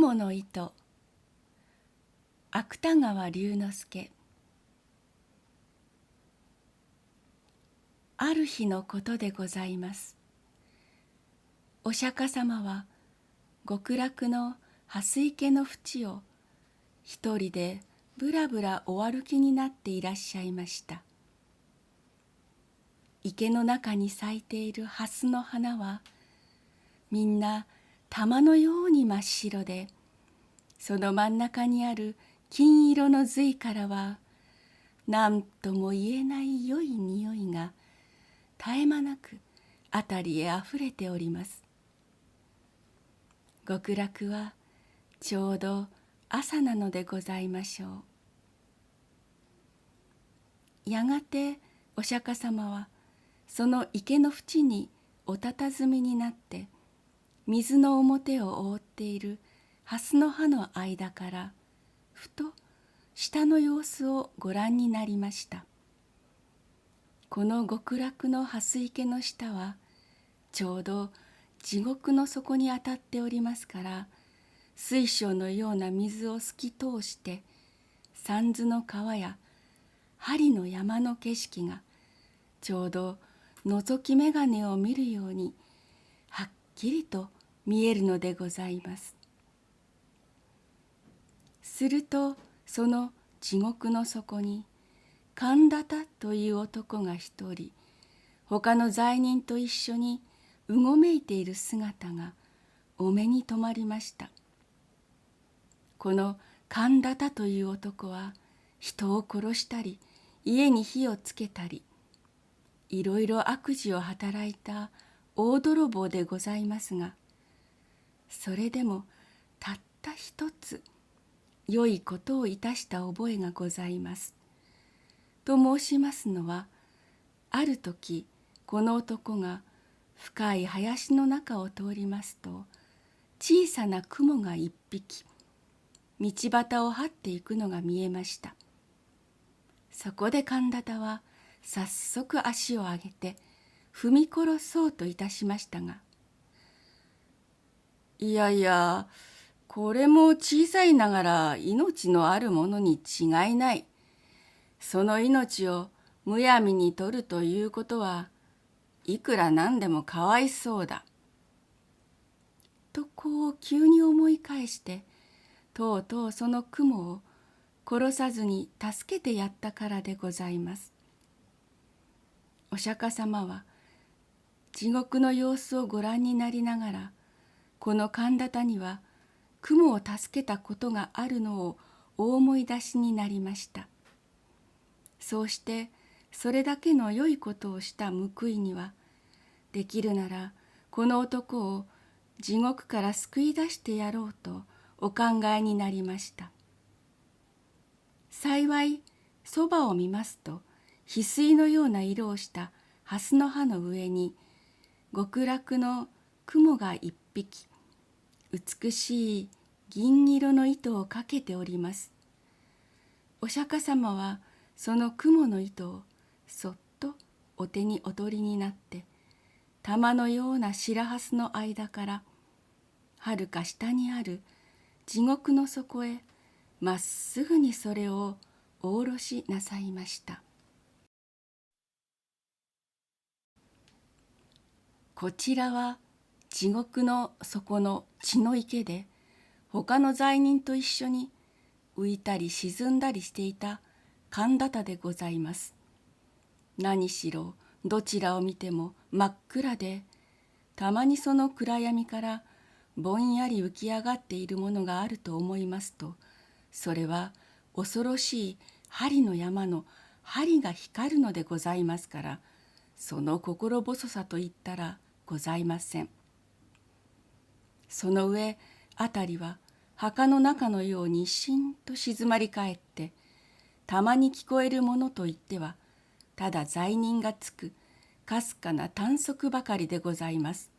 雲の糸、芥川龍之介。ある日のことでございます。お釈迦様は極楽の蓮池の淵を一人でぶらぶらお歩きになっていらっしゃいました。池の中に咲いている蓮の花はみんな玉のように真っ白で、その真ん中にある金色の髄からは何とも言えない良い匂いが絶え間なくあたりへあふれております。極楽はちょうど朝なのでございましょう。やがてお釈迦様はその池の縁にお佇みになって、水の表を覆っている蓮の葉の間からふと下の様子をご覧になりました。この極楽の蓮池の下はちょうど地獄の底に当たっておりますから、水晶のような水を透き通して三途の川や針の山の景色がちょうど覗き眼鏡を見るようにはっきりと見えるのでございます。するとその地獄の底に神田田という男が一人、他の罪人と一緒にうごめいている姿がお目に留まりました。この神田田という男は人を殺したり家に火をつけたり、いろいろ悪事を働いた大泥棒でございますが、それでもたった一つ良いことをいたした覚えがございます。と申しますのは、ある時この男が深い林の中を通りますと、小さな雲が一匹道端を這っていくのが見えました。そこで神田田は早速足を上げて踏み殺そうといたしましたが、いやいや、これも小さいながら命のあるものに違いない。その命をむやみに取るということはいくらなんでもかわいそうだ。とこう急に思い返して、とうとうその雲を殺さずに助けてやったからでございます。お釈迦様は地獄の様子をご覧になりながら、この神田田には雲を助けたことがあるのをお思い出しになりました。そうしてそれだけの良いことをした報いには、できるならこの男を地獄から救い出してやろうとお考えになりました。幸いそばを見ますと、翡翠のような色をした蓮の葉の上に極楽の雲が一匹、美しい銀色の糸をかけております。お釈迦様はその雲の糸をそっとお手にお取りになって、玉のような白蓮の間からはるか下にある地獄の底へまっすぐにそれをお下ろしなさいました。こちらは地獄の底の血の池で、他の罪人と一緒に浮いたり沈んだりしていた神田田でございます。何しろどちらを見ても真っ暗で、たまにその暗闇からぼんやり浮き上がっているものがあると思いますと、それは恐ろしい針の山の針が光るのでございますから、その心細さといったらございません。その上あたりは墓の中のようにしんと静まり返って、たまに聞こえるものといってはただ罪人がつくかすかな短足ばかりでございます。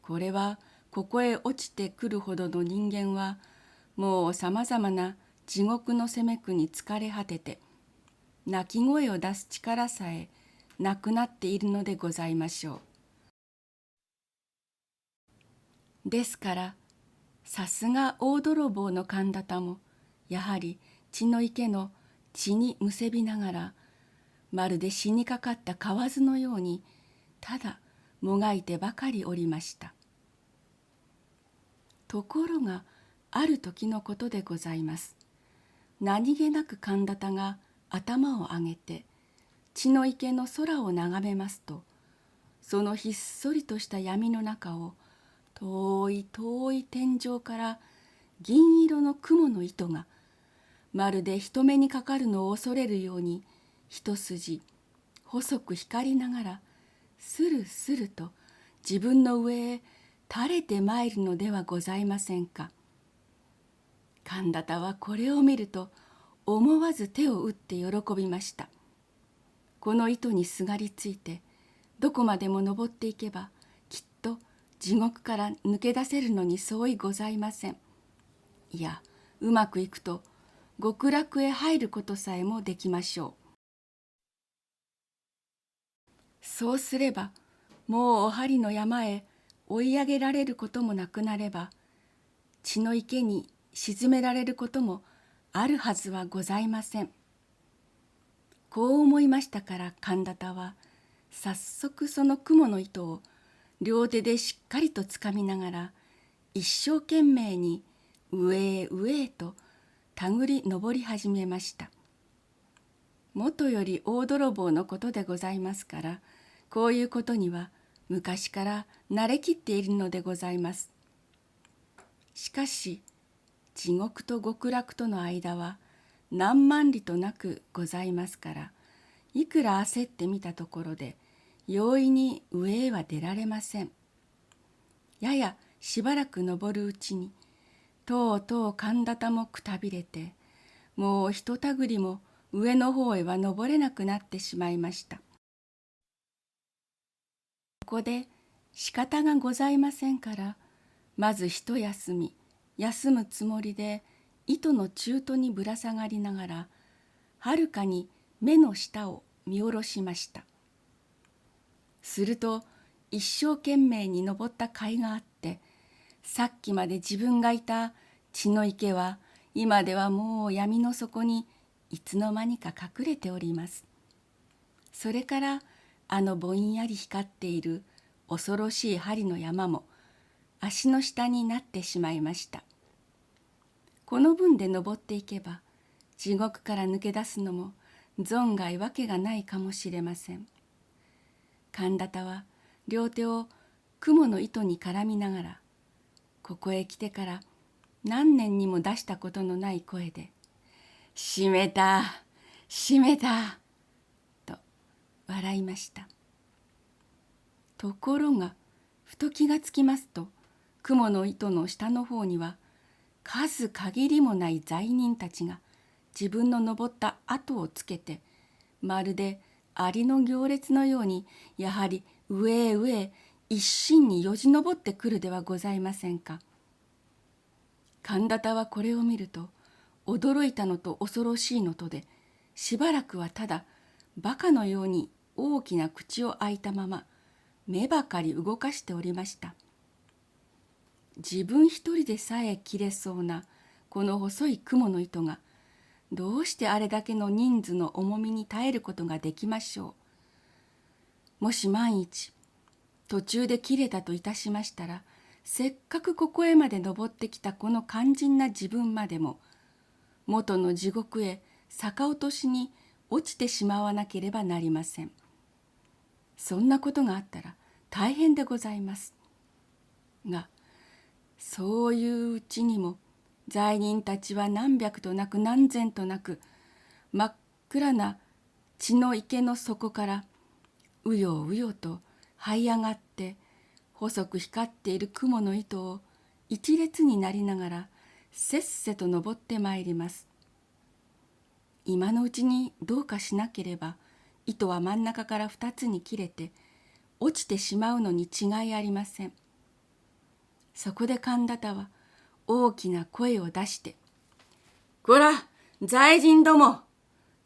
これはここへ落ちてくるほどの人間はもうさまざまな地獄の責め苦に疲れ果てて、泣き声を出す力さえなくなっているのでございましょう。ですからさすが大泥棒の神田田も、やはり血の池の血にむせびながら、まるで死にかかった蛙のように、ただもがいてばかりおりました。ところが、ある時のことでございます。何気なく神田田が頭を上げて、血の池の空を眺めますと、そのひっそりとした闇の中を、遠い遠い天井から銀色の雲の糸が、まるで人目にかかるのを恐れるように、一筋細く光りながら、スルスルと自分の上へ垂れてまいるのではございませんか。神田田はこれを見ると、思わず手を打って喜びました。この糸にすがりついて、どこまでも登っていけば、きっと地獄から抜け出せるのに相違ございません。いや、うまくいくと、極楽へ入ることさえもできましょう。そうすれば、もうお針の山へ追い上げられることもなくなれば、血の池に沈められることもあるはずはございません。こう思いましたから神田田は、早速その雲の糸を両手でしっかりとつかみながら、一生懸命に上へ上へと手繰り登り始めました。もとより大泥棒のことでございますから、こういうことには昔から慣れきっているのでございます。しかし、地獄と極楽との間は何万里となくございますから、いくら焦ってみたところで、容易に上へは出られません。ややしばらく登るうちに、とうとう神田田もくたびれて、もうひとたぐりも上の方へは登れなくなってしまいました。ここで仕方がございませんから、まず一休み、休むつもりで糸の中途にぶら下がりながら、はるかに目の下を見下ろしました。すると一生懸命に登った甲斐があって、さっきまで自分がいた血の池は今ではもう闇の底にいつの間にか隠れております。それからあのぼんやり光っている恐ろしい針の山も足の下になってしまいました。この分で登っていけば、地獄から抜け出すのも存外わけがないかもしれません。神田田は両手を雲の糸に絡みながら、ここへ来てから何年にも出したことのない声で、しめた、しめた、と笑いました。ところが、ふと気がつきますと、雲の糸の下の方には、数限りもない罪人たちが自分の登った跡をつけて、まるでアリの行列のように、やはり上へ上へ一心によじ登ってくるではございませんか。神田田はこれを見ると、驚いたのと恐ろしいのとで、しばらくはただバカのように大きな口を開いたまま、目ばかり動かしておりました。自分一人でさえ切れそうなこの細い雲の糸が、どうしてあれだけの人数の重みに耐えることができましょう。もし万一途中で切れたといたしましたら、せっかくここへまで登ってきたこの肝心な自分までも、元の地獄へ逆落としに落ちてしまわなければなりません。そんなことがあったら大変でございます。が、そういううちにも罪人たちは何百となく何千となく、真っ暗な血の池の底からうようよと這い上がって、細く光っている雲の糸を一列になりながらせっせと登ってまいります。今のうちにどうかしなければ、糸は真ん中から二つに切れて落ちてしまうのに違いありません。そこで神田田は大きな声を出して、こら、罪人ども、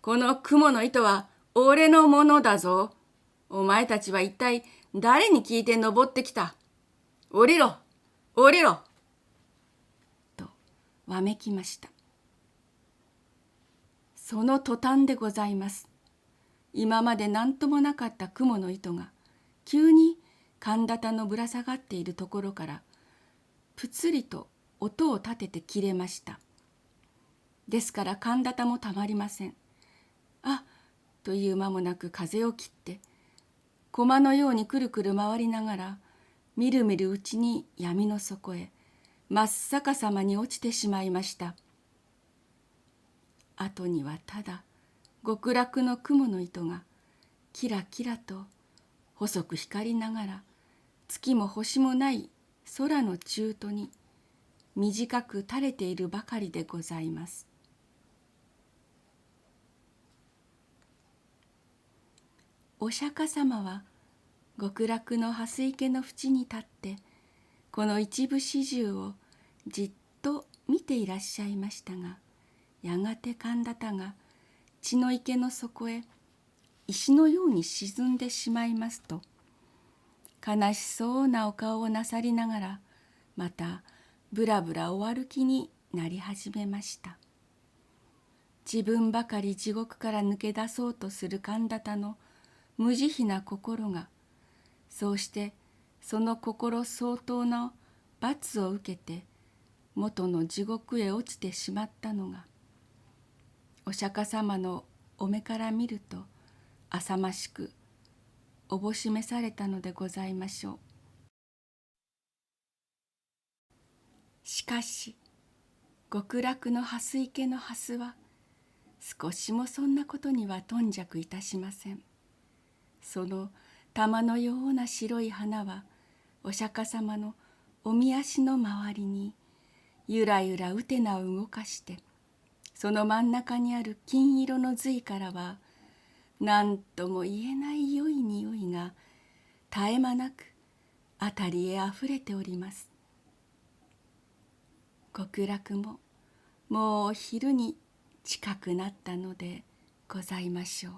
この雲の糸は俺のものだぞ。お前たちは一体誰に聞いて登ってきた。降りろ、降りろ。わめきました。その途端でございます。今まで何ともなかった雲の糸が急に寒鞈のぶら下がっているところからぷつりと音を立てて切れました。ですから寒鞈もたまりません。あっという間もなく風を切って駒のようにくるくる回りながらみるみるうちに闇の底へ真っ逆さまに落ちてしまいました。後にはただ極楽の雲の糸がキラキラと細く光りながら月も星もない空の中途に短く垂れているばかりでございます。お釈迦様は極楽の蓮池の淵に立ってこの一部始終をじっと見ていらっしゃいましたが、やがて寒鞈が血の池の底へ石のように沈んでしまいますと、悲しそうなお顔をなさりながらまたぶらぶらお歩きになり始めました。自分ばかり地獄から抜け出そうとする寒鞈の無慈悲な心が、そうしてその心相当の罰を受けて元の地獄へ落ちてしまったのが、お釈迦様のお目から見ると浅ましくおぼしめされたのでございましょう。しかし極楽の蓮池の蓮は少しもそんなことには頓着いたしません。その玉のような白い花はお釈迦様のおみ足の周りにゆらゆらうてなを動かして、その真ん中にある金色の髄からは何とも言えない良い匂いが絶え間なく辺りへあふれております。極楽ももう昼に近くなったのでございましょう。